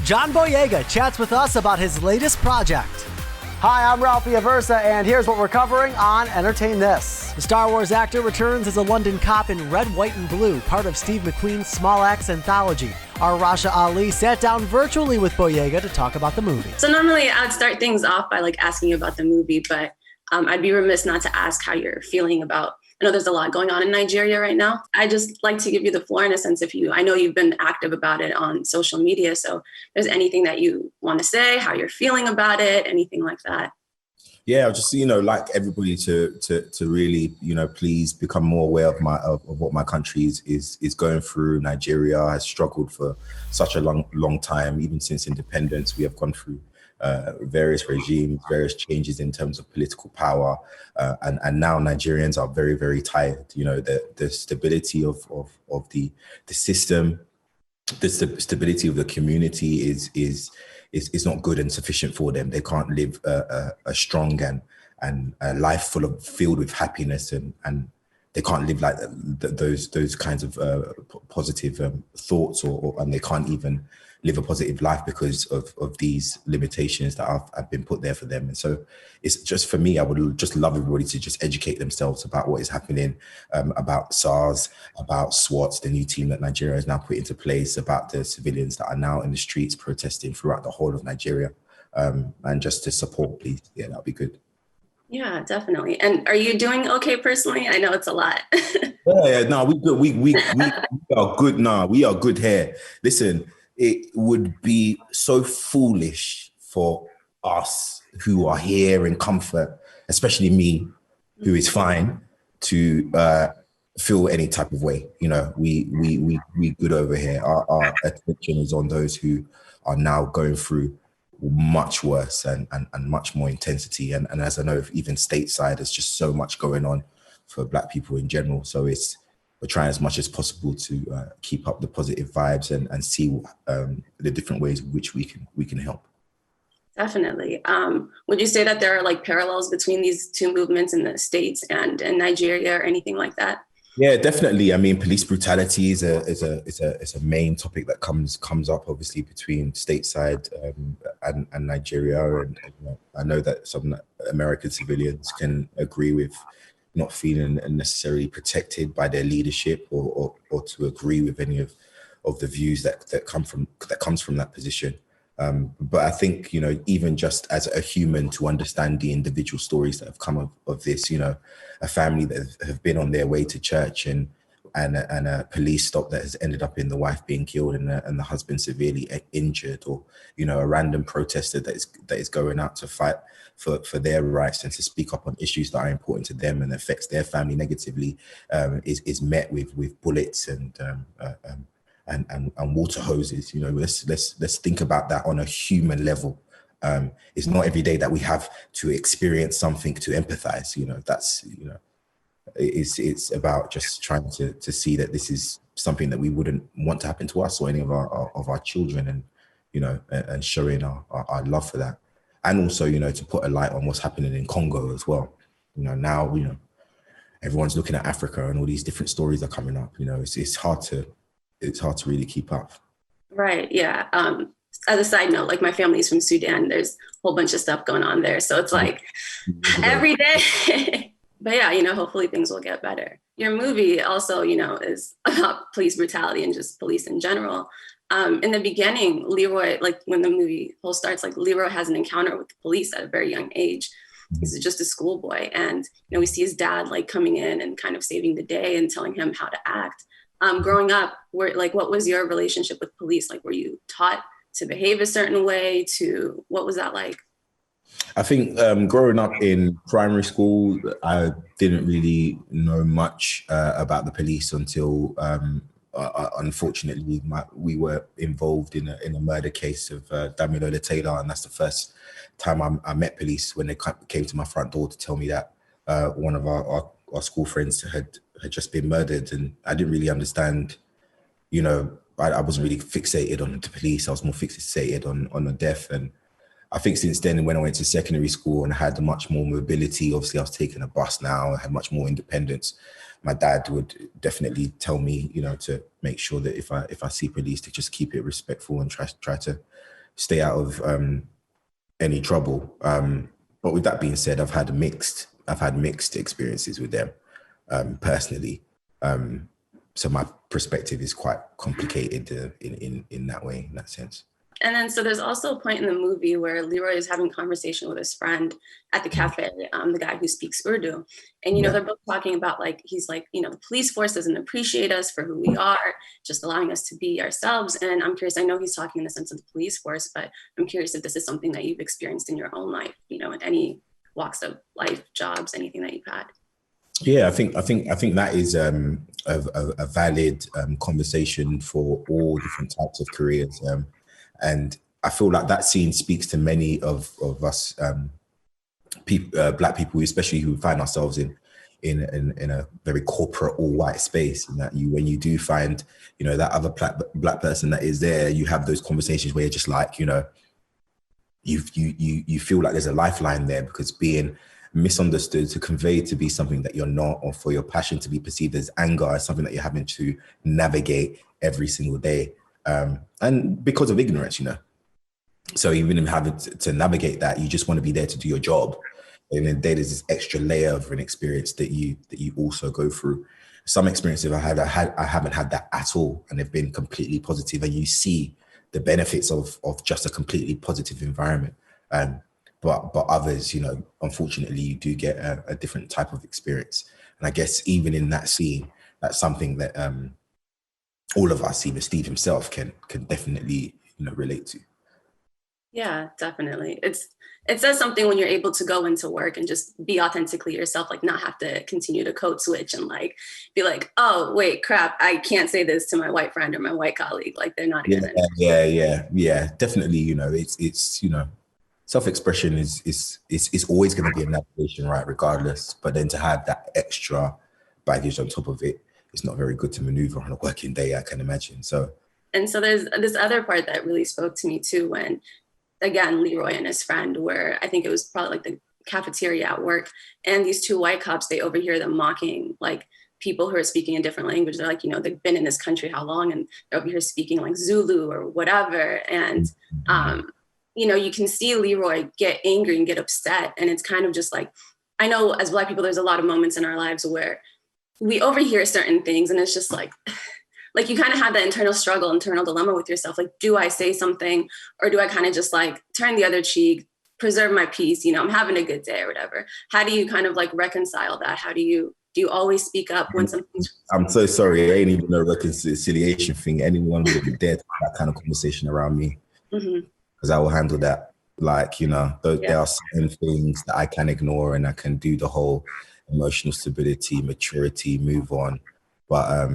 John Boyega chats with us about his latest project. Hi, I'm Ralphie Aversa, and here's what we're covering on Entertain This. The Star Wars actor returns as a London cop in Red, White, and Blue, part of Steve McQueen's Small Axe anthology. Our Rasha Ali sat down virtually with Boyega to talk about the movie. So normally I would start things off by asking you about the movie, but I'd be remiss not to ask how you're feeling about, I know there's a lot going on in Nigeria right now. I just like to give you the floor in a sense I know you've been active about it on social media. So if there's anything that you want to say, how you're feeling about it, anything like that. Yeah, just, like everybody to really, please become more aware of what my country is going through. Nigeria has struggled for such a long time. Even since independence, we have gone through various regimes, various changes in terms of political power. And now Nigerians are very, very tired. The stability of the system, the stability of the community is not good and sufficient for them. They can't live a strong and a life filled with happiness, and they can't live like those kinds of positive thoughts, and they can't even live a positive life because of these limitations that have been put there for them. And so it's just, for me, I would just love everybody to just educate themselves about what is happening, about SARS, about SWAT, the new team that Nigeria has now put into place, about the civilians that are now in the streets protesting throughout the whole of Nigeria. And just to support, please. Yeah, that'd be good. Yeah, definitely. And are you doing okay personally? I know it's a lot. No, we good. We are good now. We are good here. Listen, it would be so foolish for us who are here in comfort, especially me, who is fine, to feel any type of way. We good over here. Our attention is on those who are now going through much worse and much more intensity. And as I know, even stateside, there's just so much going on for Black people in general. So we're trying as much as possible to keep up the positive vibes and see the different ways in which we can help. Definitely. Would you say that there are parallels between these two movements in the States and in Nigeria or anything like that? Yeah, definitely. I mean, police brutality is a main topic that comes up, obviously, between stateside and Nigeria. And I know that some American civilians can agree with not feeling necessarily protected by their leadership or to agree with any of the views that comes from that position. But I think, even just as a human, to understand the individual stories that have come of this, a family that have been on their way to church and a police stop that has ended up in the wife being killed and the husband severely injured, or, a random protester that is going out to fight for their rights and to speak up on issues that are important to them and affects their family negatively, is met with bullets and water hoses. Let's think about that on a human level. It's not every day that we have to experience something to empathize. It's about just trying to see that this is something that we wouldn't want to happen to us or any of our children, and showing our love for that. And also, to put a light on what's happening in Congo as well. Now, everyone's looking at Africa and all these different stories are coming up. It's hard to really keep up. Right. Yeah. As a side note, my family's from Sudan. There's a whole bunch of stuff going on there. So it's every day. But yeah, hopefully things will get better. Your movie also, is about police brutality and just police in general. In the beginning, Leroy, when the movie whole starts, Leroy has an encounter with the police at a very young age. He's just a schoolboy. And, we see his dad coming in and kind of saving the day and telling him how to act. Growing up, what was your relationship with police? Were you taught to behave a certain way? What was that like? I think growing up in primary school, I didn't really know much about the police until, unfortunately, we were involved in a murder case of Damilola Taylor, and that's the first time I met police, when they came to my front door to tell me that one of our school friends had just been murdered. And I didn't really understand, I wasn't really fixated on the police. I was more fixated on the death. And I think since then, when I went to secondary school and I had much more mobility, obviously I was taking a bus now, I had much more independence. My dad would definitely tell me, to make sure that if I see police, to just keep it respectful and try to stay out of any trouble. But with that being said, I've had mixed experiences with them personally. So my perspective is quite complicated in that way, in that sense. And then, so there's also a point in the movie where Leroy is having a conversation with his friend at the cafe, the guy who speaks Urdu. And, they're both talking about, like, he's like, the police force doesn't appreciate us for who we are, just allowing us to be ourselves. And I'm curious, I know he's talking in the sense of the police force, but I'm curious if this is something that you've experienced in your own life, in any walks of life, jobs, anything that you've had. Yeah, I think that is a valid conversation for all different types of careers. And I feel like that scene speaks to many of us Black people, especially who find ourselves in a very corporate all white space. And that when you do find, that other black person that is there, you have those conversations where you're just like, you feel like there's a lifeline there, because being misunderstood to convey to be something that you're not, or for your passion to be perceived as anger, is something that you're having to navigate every single day. And because of ignorance, so even in having to navigate that, you just want to be there to do your job. And then there's this extra layer of an experience that you also go through. Some experiences I haven't had that at all, and they've been completely positive, and you see the benefits of just a completely positive environment. But others, unfortunately, you do get a different type of experience. And I guess even in that scene, that's something that all of us, even Steve himself, can definitely relate to. Yeah, definitely. It says something when you're able to go into work and just be authentically yourself, like not have to continue to code switch and like be like, oh wait, crap, I can't say this to my white friend or my white colleague. Like they're not even. Yeah. Definitely, it's self-expression is always going to be a navigation, right? Regardless. But then to have that extra baggage on top of it, it's not very good to maneuver on a working day, I can imagine. And so there's this other part that really spoke to me too, when, again, Leroy and his friend were, I think it was probably like the cafeteria at work, and these two white cops, they overhear them mocking like people who are speaking a different language. They're like, they've been in this country how long, and they're over here speaking like Zulu or whatever. And, you can see Leroy get angry and get upset. And it's kind of just like, I know as Black people, there's a lot of moments in our lives where we overhear certain things, and it's just like you kind of have that internal dilemma with yourself. Like, do I say something, or do I kind of just like turn the other cheek, preserve my peace? I'm having a good day or whatever. How do you kind of like reconcile that? How do you always speak up when something's... I'm so sorry. I ain't even no reconciliation thing. Anyone would be dead for that kind of conversation around me. Because I will handle that. Like, there are certain things that I can ignore, and I can do the whole emotional stability, maturity, move on. But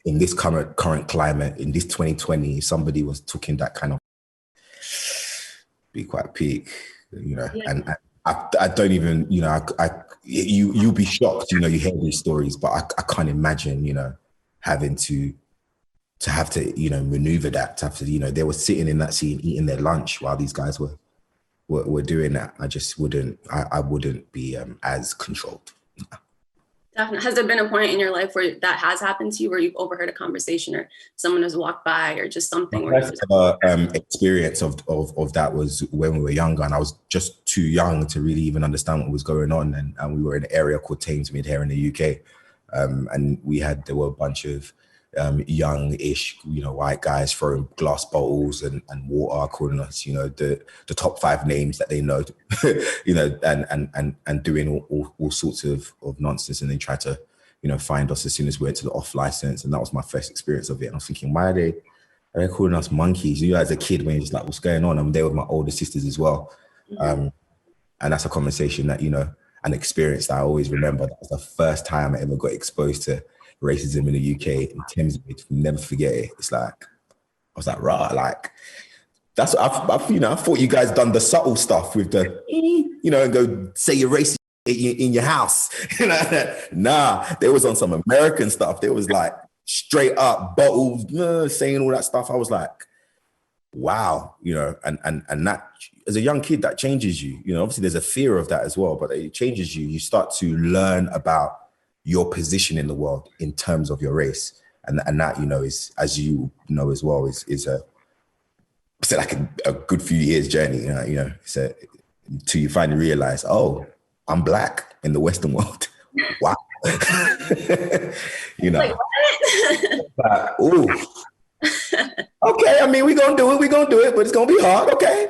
in this current climate, in this 2020, if somebody was talking that kind of, be quite peak, and I don't even, you'll be shocked, you hear these stories, but I can't imagine, having to have to, maneuver that, to have to, they were sitting in that scene eating their lunch while these guys were doing that. I just wouldn't, I wouldn't be as controlled. Definitely. Has there been a point in your life where that has happened to you, where you've overheard a conversation or someone has walked by or just something? My first experience of that was when we were younger, and I was just too young to really even understand what was going on. And we were in an area called Thamesmead here in the UK. And there were a bunch of young-ish, white guys throwing glass bottles and water, calling us, the top 5 names that they know, and doing all sorts of nonsense. And they tried to, find us as soon as we went to the off license. And that was my first experience of it. And I was thinking, why are they calling us monkeys? As a kid, when you're just like, what's going on? I'm there with my older sisters as well. And that's a conversation that, an experience that I always remember. That was the first time I ever got exposed to racism in the UK, in Thamesmead. Never forget it. It's like, I was like, rah, like, that's what I thought you guys done the subtle stuff with the, and go say you're racist in your house. Nah, they was on some American stuff. They was like straight up bottles, saying all that stuff. I was like, wow, and that, as a young kid, that changes you. Obviously there's a fear of that as well, but it changes you. You start to learn about your position in the world in terms of your race. And that, is, as you know as well, is it's like a good few years journey, so till you finally realize, oh, I'm Black in the Western world. Wow. Like, what? Ooh. Okay, I mean, we're going to do it, but it's going to be hard, okay?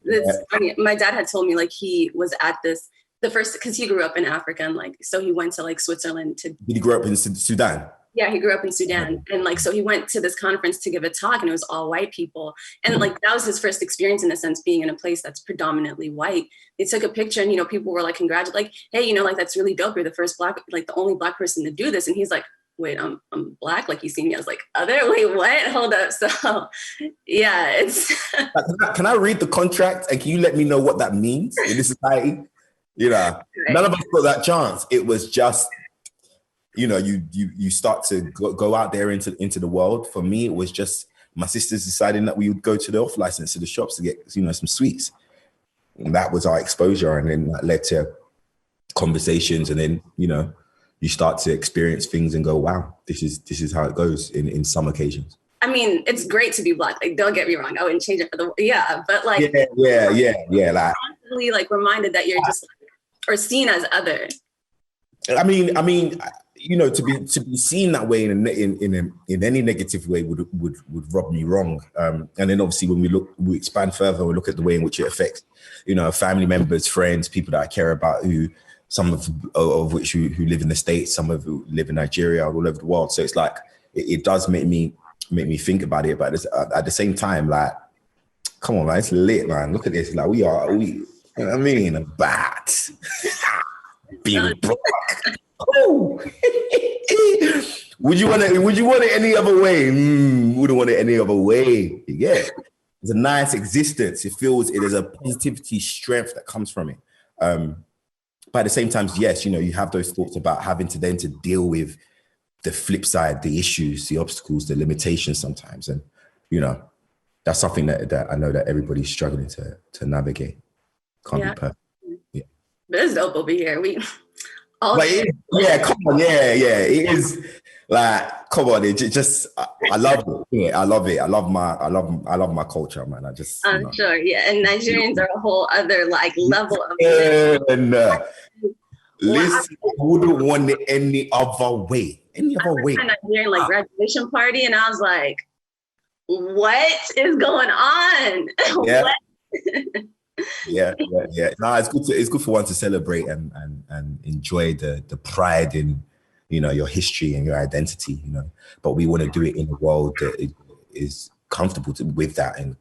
It's funny. My dad had told me, like, he was at the first, because he grew up in Africa, and, like, so he went to, like, Switzerland to... Did he grow up in Sudan? Yeah, he grew up in Sudan. And, like, so he went to this conference to give a talk, and it was all white people. And, like, that was his first experience, in a sense, being in a place that's predominantly white. They took a picture, and, people were, like, congratulating, like, hey, like, that's really dope. You're the first Black, like, the only Black person to do this. And he's like, wait, I'm Black? Like, you see me as, like, other? Wait, what? Hold up. So, yeah, it's... Can I read the contract, and can you let me know what that means in this society? Right. None of us got that chance. It was just... you start to go out there into the world. For me, it was just my sisters deciding that we would go to the off license to the shops to get, some sweets. And that was our exposure. And then that led to conversations. And then, you start to experience things and go, wow, this is how it goes in some occasions. I mean, it's great to be Black. Like, don't get me wrong. I wouldn't change it for the, but like, yeah. Like, constantly like reminded that you're just, or seen as other. I mean, to be seen that way in any negative way would rub me wrong. And then obviously when we expand further, we look at the way in which it affects, family members, friends, people that I care about, who some of which who live in the States, some of who live in Nigeria, all over the world. So it's like it does make me think about it, but at the same time, like, come on, man, it's lit, man. Look at this, like we. You know what I mean, bad. Being broke. Oh. Would you want it any other way? Wouldn't want it any other way. Yeah. It's a nice existence. It feels there's a positivity, strength that comes from it. But at the same time, yes, you have those thoughts about having to then to deal with the flip side, the issues, the obstacles, the limitations sometimes. And, that's something that I know that everybody's struggling to navigate. Can't be perfect. Yeah. But it's dope over here. Come on, it is like, come on, it just I love it. Yeah, I love it. I love my culture, man. I'm sure, yeah. And Nigerians are a whole other like level of listen, I wouldn't want it any other way. Any other way. I was at a Nigerian like graduation party, and I was like, what is going on? Yeah. Yeah. No, it's good for one to celebrate and enjoy the pride in, your history and your identity, But we want to do it in a world that is comfortable with that and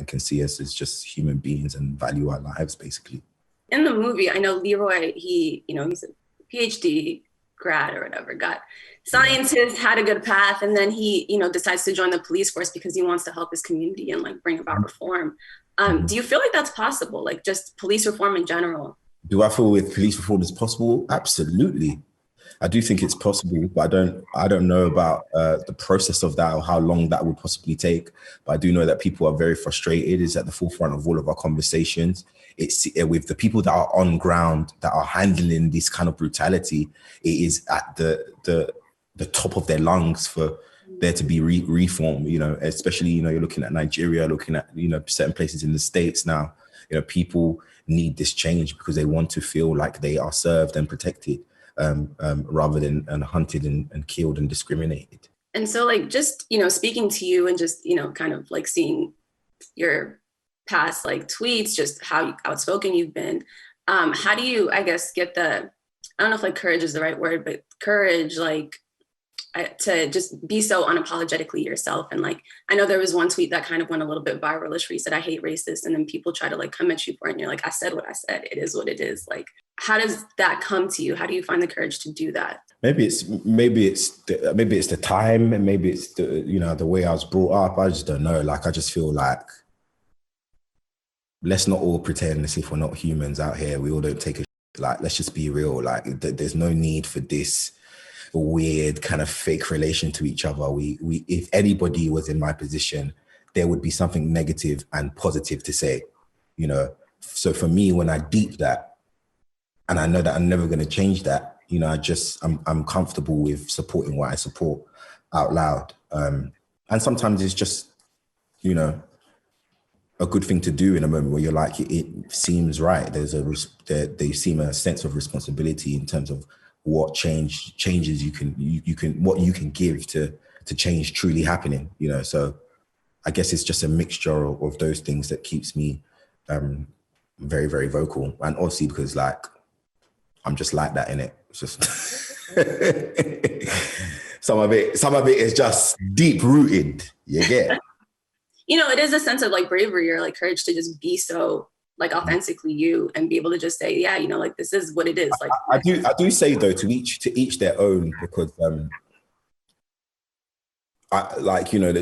can see us as just human beings and value our lives, basically. In the movie, I know Leroy, he's a PhD grad or whatever, got scientist, had a good path, and then he, decides to join the police force because he wants to help his community and like bring about reform. Do you feel like that's possible? Like just police reform in general? Do I feel with police reform is possible? Absolutely. I do think it's possible, but I don't know about the process of that or how long that would possibly take. But I do know that people are very frustrated. It's at the forefront of all of our conversations. It's with the people that are on ground that are handling this kind of brutality. It is at the top of their lungs for there to be reform, especially, you're looking at Nigeria, looking at, certain places in the States now, people need this change because they want to feel like they are served and protected rather than hunted and killed and discriminated. And so like, just, speaking to you and just, kind of like seeing your past like tweets, just how outspoken you've been, how do you, I guess, get I don't know if like courage is the right word, but courage, like, to just be so unapologetically yourself. And like, I know there was one tweet that kind of went a little bit viralish where you said, I hate racists. And then people try to like come at you for it. And you're like, I said what I said. It is what it is. Like, how does that come to you? How do you find the courage to do that? Maybe it's the time, and maybe it's the way I was brought up. I just don't know. Like, I just feel like, let's not all pretend as if we're not humans out here. We all don't take a like, let's just be real. Like, there's no need for this weird kind of fake relation to each other. We if anybody was in my position, there would be something negative and positive to say, So for me, when I deep that, and I know that I'm never going to change that, I'm comfortable with supporting what I support out loud. And sometimes it's just you know, a good thing to do in a moment where you're like, it seems right. They seem a sense of responsibility in terms of what changes you can give to change truly happening, you know. So I guess it's just a mixture of those things that keeps me very, very vocal. And obviously because like, I'm just like that in it. It's just some of it is just deep rooted. You get. You know, it is a sense of like bravery or like courage to just be so like authentically you and be able to just say, yeah, you know, like this is what it is. Like I do say though, to each their own, because I like, you know,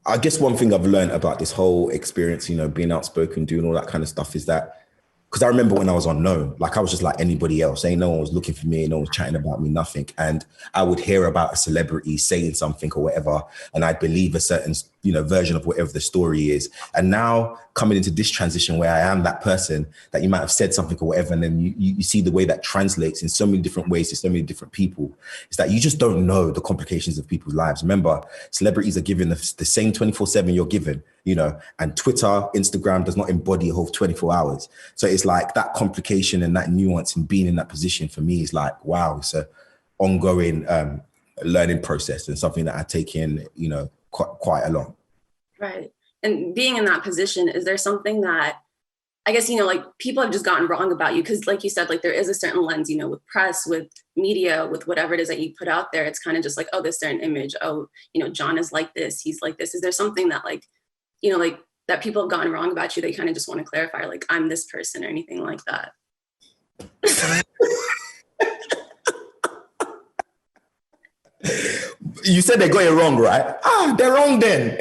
I guess one thing I've learned about this whole experience, you know, being outspoken, doing all that kind of stuff, is that because I remember when I was unknown, like I was just like anybody else. Ain't no one was looking for me, no one was chatting about me, nothing. And I would hear about a celebrity saying something or whatever, and I'd believe a certain, you know, version of whatever the story is. And now coming into this transition where I am that person that you might have said something or whatever, and then you see the way that translates in so many different ways to so many different people, is that you just don't know the complications of people's lives. Remember, celebrities are given the same 24/7 you're given, you know, and Twitter, Instagram does not embody a whole 24 hours. So it's like that complication and that nuance and being in that position for me is like, wow, it's a ongoing learning process and something that I take in, you know, quite a lot. Right. And being in that position, is there something that I guess, you know, like people have just gotten wrong about you? Because like you said, like there is a certain lens, you know, with press, with media, with whatever it is that you put out there, it's kind of just like, oh, this certain image. Oh, you know, John is like this. He's like this. Is there something that like, you know, like that people have gotten wrong about you? They kind of just want to clarify, like, I'm this person or anything like that. You said they got it wrong, right? Ah, they're wrong then.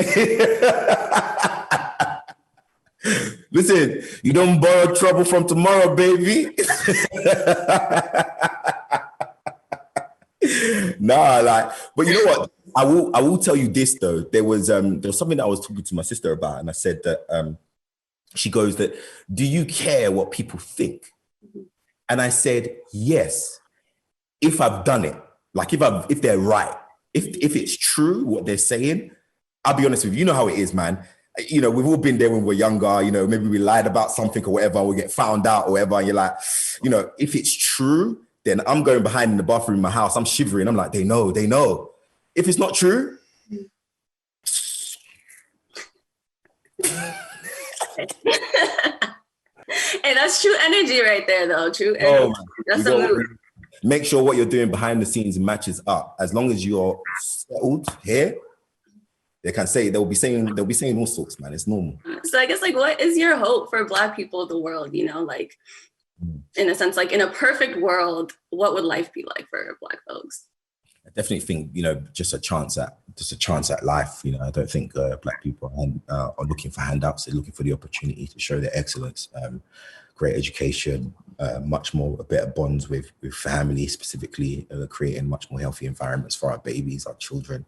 Listen, you don't borrow trouble from tomorrow, baby. Nah, like, but you know what? I will tell you this though. There was something that I was talking to my sister about, and I said that she goes that, do you care what people think? And I said, yes, if I've done it, like if they're right, if it's true what they're saying. I'll be honest with you, you know how it is, man. You know, we've all been there when we're younger, you know, maybe we lied about something or whatever, we get found out or whatever, and you're like, you know, if it's true, then I'm going behind in the bathroom in my house, I'm shivering, I'm like, they know. If it's not true, Hey, that's true energy right there, though. True energy. That's a move. Make sure what you're doing behind the scenes matches up. As long as you're settled here, they'll be saying all sorts, man. It's normal. So I guess like, what is your hope for Black people of the world? You know, like in a sense, like in a perfect world, what would life be like for Black folks? I definitely think, you know, just a chance at life. You know, I don't think Black people are looking for handouts. They're looking for the opportunity to show their excellence, great education, much more better bonds with family, specifically creating much more healthy environments for our babies, our children,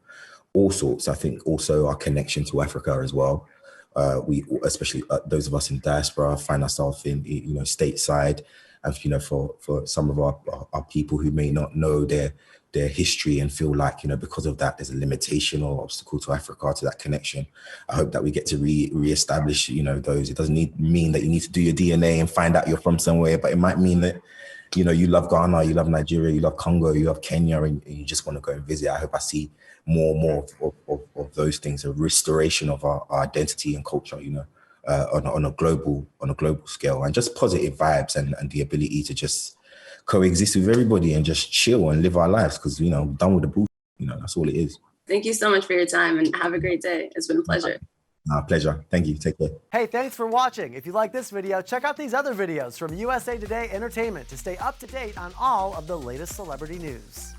all sorts. I think also our connection to Africa as well. We, especially those of us in diaspora, find ourselves in, you know, stateside, and you know, for some of our people who may not know their history and feel like, you know, because of that, there's a limitation or obstacle to Africa, to that connection. I hope that we get to reestablish, you know, those. It doesn't mean that you need to do your DNA and find out you're from somewhere, but it might mean that, you know, you love Ghana, you love Nigeria, you love Congo, you love Kenya, and you just want to go and visit. I hope I see more of those things, a restoration of our identity and culture, you know, on a global scale, and just positive vibes and the ability to just coexist with everybody and just chill and live our lives, because, you know, done with the bullshit, you know, that's all it is. Thank you so much for your time and have a great day. It's been a pleasure. Pleasure. Thank you. Take care. Hey, thanks for watching. If you like this video, check out these other videos from USA Today Entertainment to stay up to date on all of the latest celebrity news.